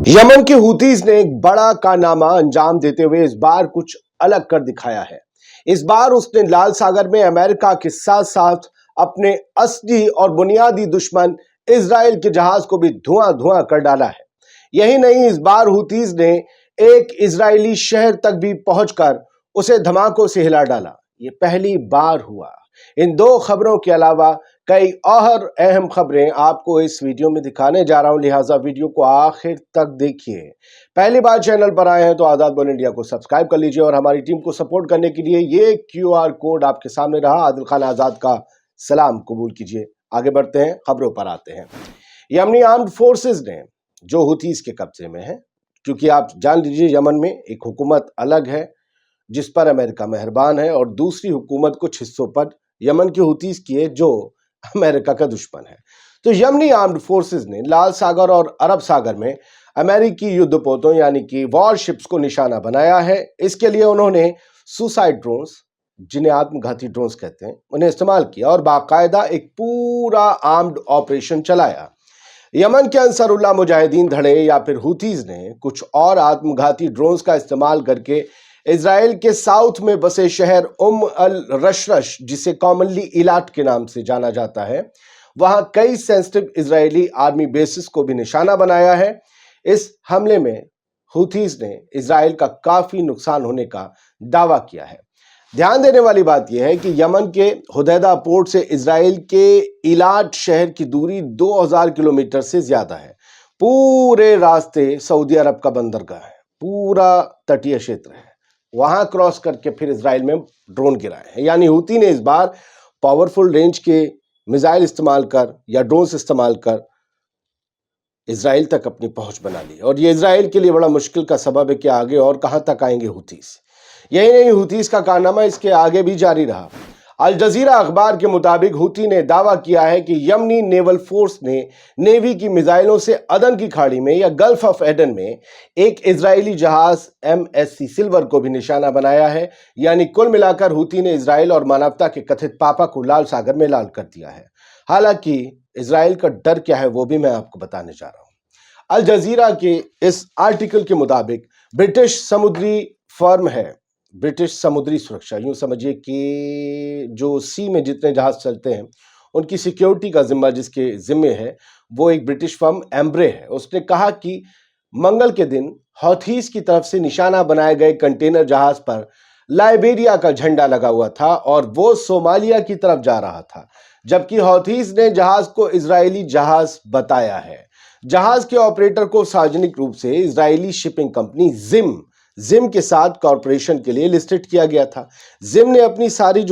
Yemen के Houthis ने एक बड़ा कारनामा अंजाम देते हुए इस बार कुछ अलग कर दिखाया है। इस बार उसने लाल सागर में अमेरिका के साथ साथ अपने असली और बुनियादी दुश्मन इजराइल के जहाज को भी धुआं धुआं कर डाला है। यही नहीं, इस बार हूतीज ने एक इजरायली शहर तक भी पहुंचकर उसे धमाकों से हिला डाला। ये पहली बार हुआ। इन दो खबरों के अलावा कई और अहम खबरें आपको इस वीडियो में दिखाने जा रहा हूं, लिहाजा वीडियो को आखिर तक देखिए। पहली बार चैनल पर आए हैं तो आजाद बोल इंडिया को सब्सक्राइब कर लीजिए और हमारी टीम को सपोर्ट करने के लिए ये QR कोड आपके सामने रहा, आदिल खान आजाद का सलाम कबूल कीजिए। आगे बढ़ते हैं, खबरों पर आते हैं। यमनी आर्म्ड फोर्सेस ने जो हुतीज के कब्जे में है, क्योंकि आप जान लीजिए यमन में एक हुकूमत अलग है जिस पर अमेरिका मेहरबान है और दूसरी हुकूमत कुछ हिस्सों पर यमन के हुतीज की है जो अमेरिका का दुश्मन है। तो यमनी आर्म्ड फोर्सेस ने लाल सागर और अरब सागर में अमेरिकी युद्धपोतों यानी कि वॉरशिप्स को निशाना बनाया है। इसके लिए उन्होंने सुसाइड ड्रोन्स, जिन्हें आत्मघाती ड्रोन्स कहते हैं, उन्हें इस्तेमाल किया और बाकायदा एक पूरा आर्म्ड ऑपरेशन चलाया। यमन के अंसारुल्लाह मुजाहिदीन धड़े या फिर हुतीज ने कुछ और आत्मघाती ड्रोन्स का इस्तेमाल करके इजराइल के साउथ में बसे शहर अल रशरश, जिसे कॉमनली इलाट के नाम से जाना जाता है, वहां कई सेंसिटिव इजरायली आर्मी बेसिस को भी निशाना बनाया है। इस हमले में हुतीज ने इजराइल का काफी नुकसान होने का दावा किया है। ध्यान देने वाली बात यह है कि यमन के हुदैदा पोर्ट से इजराइल के इलाट शहर की दूरी 2000 किलोमीटर से ज्यादा है। पूरे रास्ते सऊदी अरब का बंदरगाह है, पूरा तटीय क्षेत्र है, वहां क्रॉस करके फिर इजराइल में ड्रोन गिराए हैं। यानी हूती ने इस बार पावरफुल रेंज के मिसाइल इस्तेमाल कर या ड्रोन्स इस्तेमाल कर इजराइल तक अपनी पहुंच बना ली और ये इजराइल के लिए बड़ा मुश्किल का सबब है कि आगे और कहां तक आएंगे हुतीस। यही नहीं, हुतीस का कारनामा इसके आगे भी जारी रहा। अल जजीरा अखबार के मुताबिक हूती ने दावा किया है कि यमनी नेवल फोर्स ने नेवी की मिसाइलों से अदन की खाड़ी में या गल्फ ऑफ एडन में एक इजरायली जहाज MSC सिल्वर को भी निशाना बनाया है। यानी कुल मिलाकर हूती ने इजराइल और मानवता के कथित पापा को लाल सागर में लाल कर दिया है। हालांकि इजराइल का डर क्या है वो भी मैं आपको बताने जा रहा हूं। अल जजीरा के इस आर्टिकल के मुताबिक ब्रिटिश समुद्री फर्म है, ब्रिटिश समुद्री सुरक्षा, यूं समझिए कि जो सी में जितने जहाज चलते हैं उनकी सिक्योरिटी का जिम्मा जिसके जिम्मे है वो एक ब्रिटिश फर्म एम्ब्रे है। उसने कहा कि मंगल के दिन हौथीस की तरफ से निशाना बनाए गए कंटेनर जहाज पर लाइबेरिया का झंडा लगा हुआ था और वो सोमालिया की तरफ जा रहा था, जबकि हौथीस ने जहाज को इजरायली जहाज बताया है। जहाज के ऑपरेटर को सार्वजनिक रूप से इजरायली शिपिंग कंपनी जिम के साथ कॉरपोरेशन के लिए लिस्टेड किया गया था। जिम ने अपनी सारी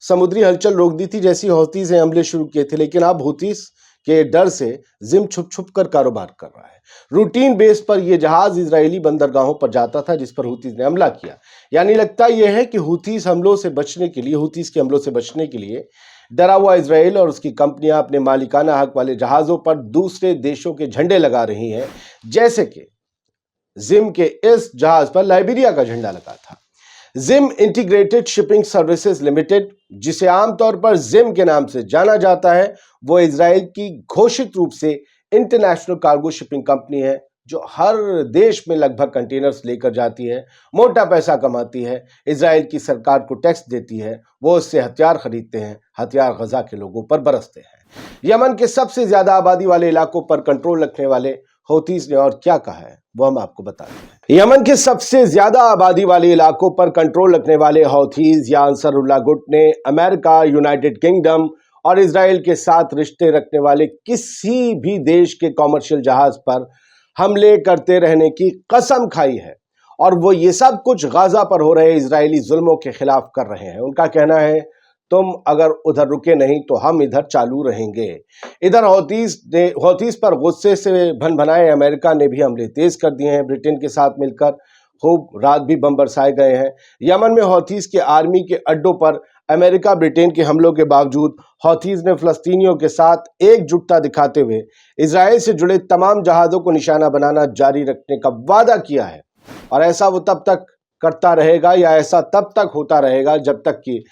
समुद्री हलचल रोक दी थी जैसी हौतीस ने हमले शुरू किए थे, लेकिन अब हौतीस के डर से जिम छुप छुप कर कारोबार कर रहा है। रूटीन बेस पर यह जहाज इजरायली बंदरगाहों पर जाता था जिस पर हूतीस ने हमला किया। यानी लगता यह है कि हूतीस के हमलों से बचने के लिए डरा हुआ इजराइल और उसकी कंपनियां अपने मालिकाना हक वाले जहाजों पर दूसरे देशों के झंडे लगा रही हैं, जैसे कि जिम के इस जहाज पर लाइबेरिया का झंडा लगा था। Gym integrated shipping services limited, जिसे आमतौर पर जिम के नाम से जाना जाता है, वो इजराइल की घोषित रूप से इंटरनेशनल कार्गो शिपिंग कंपनी है जो हर देश में लगभग कंटेनर्स लेकर जाती है, मोटा पैसा कमाती है, इजराइल की सरकार को टैक्स देती है, वो उससे हथियार खरीदते हैं, हथियार गजा के लोगों पर बरसते हैं। यमन के सबसे ज्यादा आबादी वाले इलाकों पर कंट्रोल रखने वाले हौतीस ने और क्या कहा है वो हम आपको बताते हैं। यमन के सबसे ज्यादा आबादी वाले इलाकों पर कंट्रोल रखने वाले हौतीस या अंसारुल्लाह गुट ने अमेरिका, यूनाइटेड किंगडम और इजराइल के साथ रिश्ते रखने वाले किसी भी देश के कॉमर्शियल जहाज पर हमले करते रहने की कसम खाई है और वो ये सब कुछ गाजा पर हो रहे इजरायली जुल्मों के खिलाफ कर रहे हैं। उनका कहना है, तुम अगर उधर रुके नहीं तो हम इधर चालू रहेंगे। इधर हौतीस पर गुस्से से भनभनाए अमेरिका ने भी हमले तेज कर दिए हैं। ब्रिटेन के साथ मिलकर खूब रात भी बम बरसाए गए हैं। यमन में हौतीस के आर्मी के अड्डों पर अमेरिका ब्रिटेन के हमलों के बावजूद हौतीस ने फलस्तीनियों के साथ एकजुटता दिखाते हुए इजराइल से जुड़े तमाम जहाजों को निशाना बनाना जारी रखने का वादा किया है और ऐसा वो तब तक करता रहेगा या ऐसा तब तक होता रहेगा जब तक कि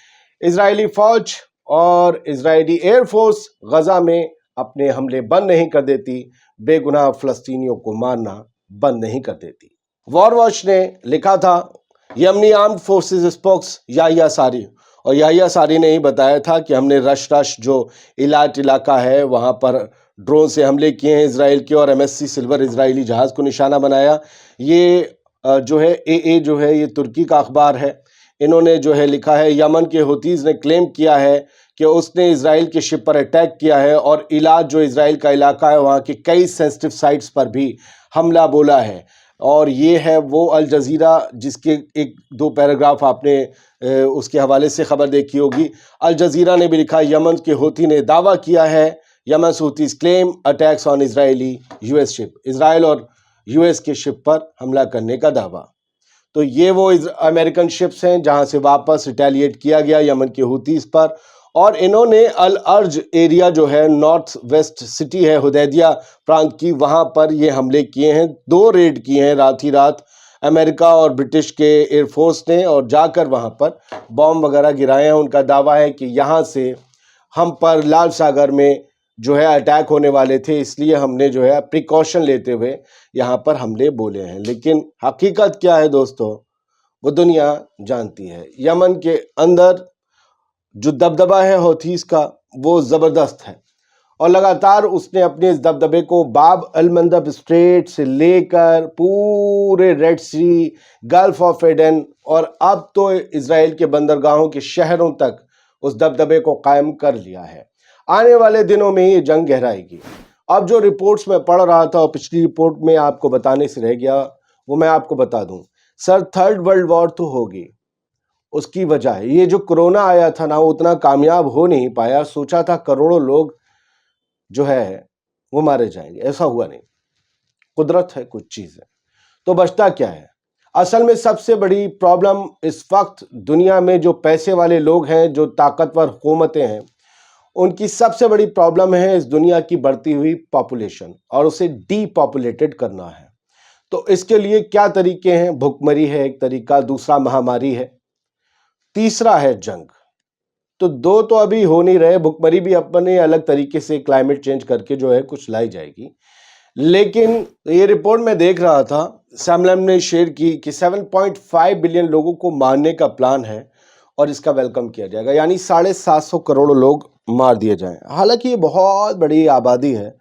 इजरायली फौज और इजरायली एयरफोर्स गजा में अपने हमले बंद नहीं कर देती, बेगुनाह फ़लस्तीनियों को मारना बंद नहीं कर देती। वॉर वॉच ने लिखा था, यमनी आर्म्ड फोर्सेस स्पोक्स याहिया सारी, और याहिया सारी ने ही बताया था कि हमने रश जो इलाट इलाका है वहाँ पर ड्रोन से हमले किए हैं इसराइल के, और MSC सिल्वर इजरायली जहाज़ को निशाना बनाया। ये जो है AA जो है ये तुर्की का अखबार है, इन्होंने जो है लिखा है, यमन के हुतीज़ ने क्लेम किया है कि उसने इसराइल के शिप पर अटैक किया है और इलाज जो इसराइल का इलाका है वहाँ के कई सेंसिटिव साइट्स पर भी हमला बोला है। और ये है वो अल जज़ीरा जिसके एक दो पैराग्राफ आपने उसके हवाले से खबर देखी होगी। अल जज़ीरा ने भी लिखा, यमन के हूती ने दावा किया है, Yemen Houthis claim attacks on Israeli US ship, Israel और US के शिप पर हमला करने का दावा। तो ये वो अमेरिकन शिप्स हैं जहां से वापस रिटेलिएट किया गया यमन के हूतीज़ पर, और इन्होंने अल अर्ज एरिया जो है नॉर्थ वेस्ट सिटी है हुदैदिया प्रांत की, वहां पर ये हमले किए हैं। 2 रेड किए हैं रात ही रात अमेरिका और ब्रिटिश के एयरफोर्स ने, और जाकर वहां पर बॉम्ब वगैरह गिराए हैं। उनका दावा है कि यहाँ से हम पर लाल सागर में जो है अटैक होने वाले थे, इसलिए हमने जो है प्रिकॉशन लेते हुए यहाँ पर हमले बोले हैं। लेकिन हकीकत क्या है दोस्तों, वो दुनिया जानती है। यमन के अंदर जो दबदबा है हौथीस का वो ज़बरदस्त है, और लगातार उसने अपने इस दबदबे को बाब अल मंदब स्ट्रेट से लेकर पूरे Red Sea, Gulf of Aden और अब तो इसराइल के बंदरगाहों के शहरों तक उस दबदबे को कायम कर लिया है। आने वाले दिनों में ये जंग गहराएगी। अब जो रिपोर्ट्स में पढ़ रहा था और पिछली रिपोर्ट में आपको बताने से रह गया, वो मैं आपको बता दूं। सर, 3rd वर्ल्ड वॉर तो होगी, उसकी वजह है ये जो कोरोना आया था ना, वो उतना कामयाब हो नहीं पाया। सोचा था करोड़ों लोग जो है वो मारे जाएंगे, ऐसा हुआ नहीं। कुदरत है, कुछ चीज़ है। तो बचता क्या है? असल में सबसे बड़ी प्रॉब्लम इस वक्त दुनिया में जो पैसे वाले लोग हैं, जो ताकतवर हुकूमतें हैं, उनकी सबसे बड़ी प्रॉब्लम है इस दुनिया की बढ़ती हुई पॉपुलेशन, और उसे डीपॉपुलेटेड करना है। तो इसके लिए क्या तरीके हैं? भुखमरी है एक तरीका, दूसरा महामारी है, तीसरा है जंग। तो 2 तो अभी हो नहीं रहे, भुखमरी भी अपने अलग तरीके से क्लाइमेट चेंज करके जो है कुछ लाई जाएगी। लेकिन ये रिपोर्ट में देख रहा था, सैमलम ने शेयर की कि 7.5 बिलियन लोगों को मारने का प्लान है और इसका वेलकम किया जाएगा, यानी 750 करोड़ लोग मार दिए जाएं। हालांकि ये बहुत बड़ी आबादी है,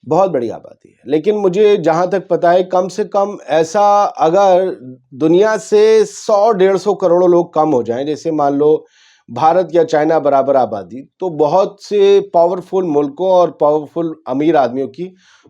बहुत बड़ी आबादी है, लेकिन मुझे जहां तक पता है कम से कम ऐसा अगर दुनिया से 100-150 करोड़ लोग कम हो जाएं, जैसे मान लो भारत या चाइना बराबर आबादी, तो बहुत से पावरफुल मुल्कों और पावरफुल अमीर आदमियों की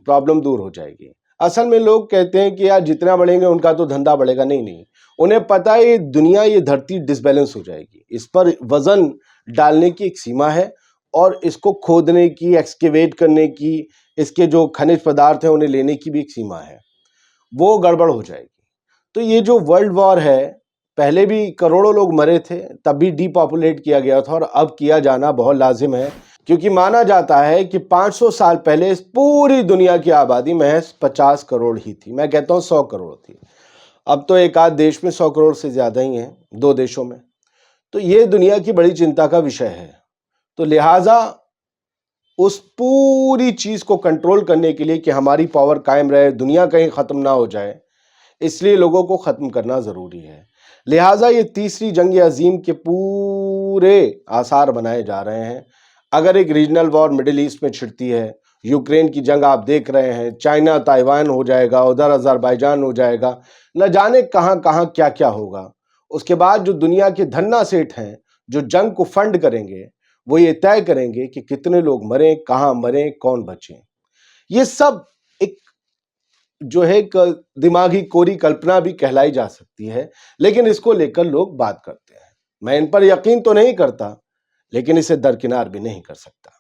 प्रॉब्लम दूर हो जाएगी। असल में लोग कहते हैं कि यार जितना बढ़ेंगे उनका तो धंधा बढ़ेगा। नहीं नहीं, उन्हें पता है ये दुनिया, ये धरती डिसबैलेंस हो जाएगी। इस पर वजन डालने की एक सीमा है, और इसको खोदने की, एक्सकेवेट करने की, इसके जो खनिज पदार्थ हैं उन्हें लेने की भी एक सीमा है, वो गड़बड़ हो जाएगी। तो ये जो वर्ल्ड वॉर है, पहले भी करोड़ों लोग मरे थे, तब भी डीपॉपुलेट किया गया था, और अब किया जाना बहुत लाजिम है, क्योंकि माना जाता है कि 500 साल पहले इस पूरी दुनिया की आबादी महज 50 करोड़ ही थी। मैं कहता हूँ 100 करोड़ थी। अब तो एक आध देश में 100 करोड़ से ज़्यादा ही हैं, 2 देशों में। तो ये दुनिया की बड़ी चिंता का विषय है। तो लिहाजा उस पूरी चीज़ को कंट्रोल करने के लिए कि हमारी पावर कायम रहे, दुनिया कहीं ख़त्म ना हो जाए, इसलिए लोगों को ख़त्म करना ज़रूरी है। लिहाजा ये तीसरी जंग अजीम के पूरे आसार बनाए जा रहे हैं। अगर एक रीजनल वॉर मिडिल ईस्ट में छिड़ती है, यूक्रेन की जंग आप देख रहे हैं, चाइना ताइवान हो जाएगा, उधर अज़रबैजान हो जाएगा, न जाने कहाँ कहाँ क्या क्या होगा। उसके बाद जो दुनिया के धन्ना सेठ हैं, जो जंग को फंड करेंगे, वो ये तय करेंगे कि कितने लोग मरें, कहाँ मरें, कौन बचें। ये सब एक जो है दिमागी कोरी कल्पना भी कहलाई जा सकती है, लेकिन इसको लेकर लोग बात करते हैं। मैं इन पर यकीन तो नहीं करता, लेकिन इसे दरकिनार भी नहीं कर सकता।